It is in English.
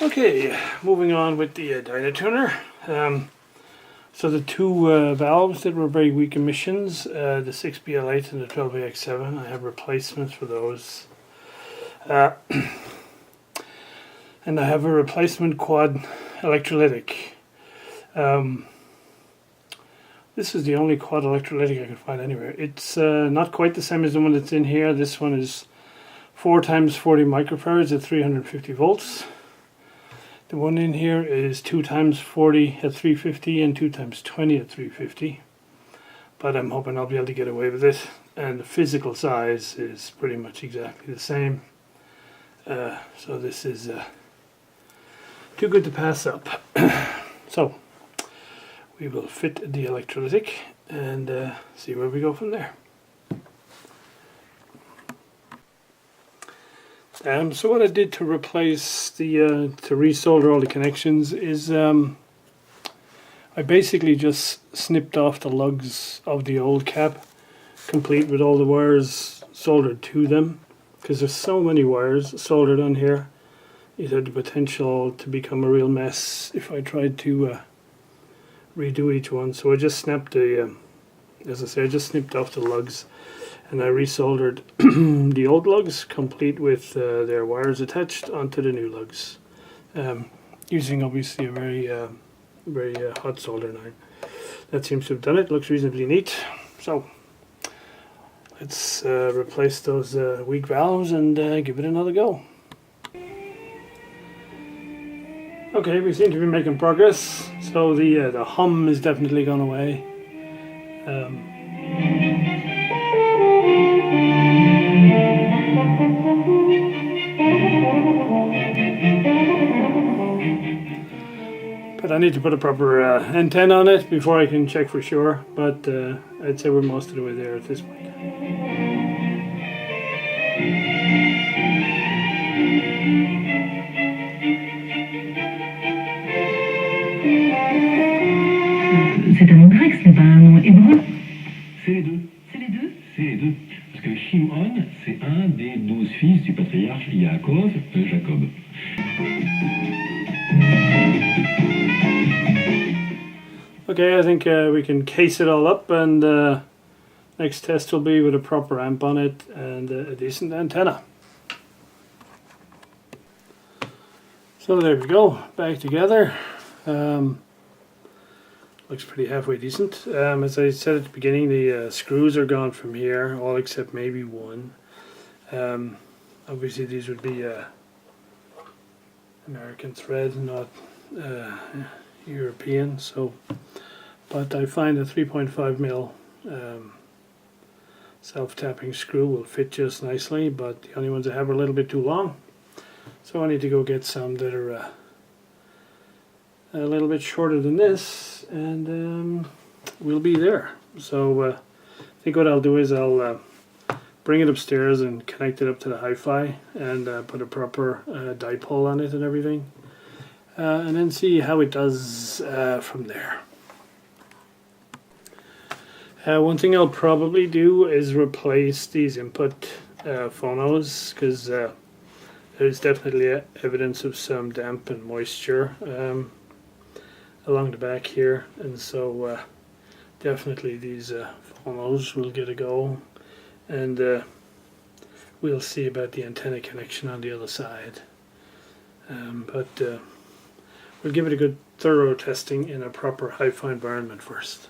Okay, moving on with the Dynatuner. So the two valves that were very weak emissions, the 6BL8 and the 12AX7, I have replacements for those. And I have a replacement quad electrolytic. This is the only quad electrolytic I could find anywhere. It's not quite the same as the one that's in here. This one is 4 times 40 microfarads at 350 volts. The one in here is 2 times 40 at 350 and 2 times 20 at 350. But I'm hoping I'll be able to get away with it. And the physical size is pretty much exactly the same. So this is too good to pass up. So we will fit the electrolytic and see where we go from there. So what I did to replace the, to resolder all the connections is I basically just snipped off the lugs of the old cap, complete with all the wires soldered to them, because there's so many wires soldered on here. It had the potential to become a real mess if I tried to redo each one. So I just snapped the, as I say, I just snipped off the lugs. And I resoldered the old lugs, complete with their wires attached, onto the new lugs, using obviously a very hot solder knife. That seems to have done it. Looks reasonably neat. So let's replace those weak valves and give it another go. Okay, we seem to be making progress. So the hum has definitely gone away. But I need to put a proper antenna on it before I can check for sure, but I'd say we're most of the way there at this point. C'est un Y, ce n'est pas un nom hébreu. C'est les deux. C'est les deux? C'est les deux. Parce que Shimon, c'est un des 12 fils du patriarche Yaakov, Jacob. Okay, I think we can case it all up, and next test will be with a proper amp on it and a decent antenna. So there we go, back together. Looks pretty halfway decent. As I said at the beginning, the screws are gone from here, all except maybe one. Obviously these would be American thread, not European. So, but I find a 3.5mm self-tapping screw will fit just nicely, but the only ones I have are a little bit too long. So I need to go get some that are a little bit shorter than this, and we'll be there. So I think what I'll do is I'll bring it upstairs and connect it up to the hi-fi and put a proper dipole on it and everything, and then see how it does from there. One thing I'll probably do is replace these input phonos, because there's definitely evidence of some damp and moisture along the back here, and so definitely these phonos will get a go, and we'll see about the antenna connection on the other side. But we'll give it a good thorough testing in a proper hi-fi environment first.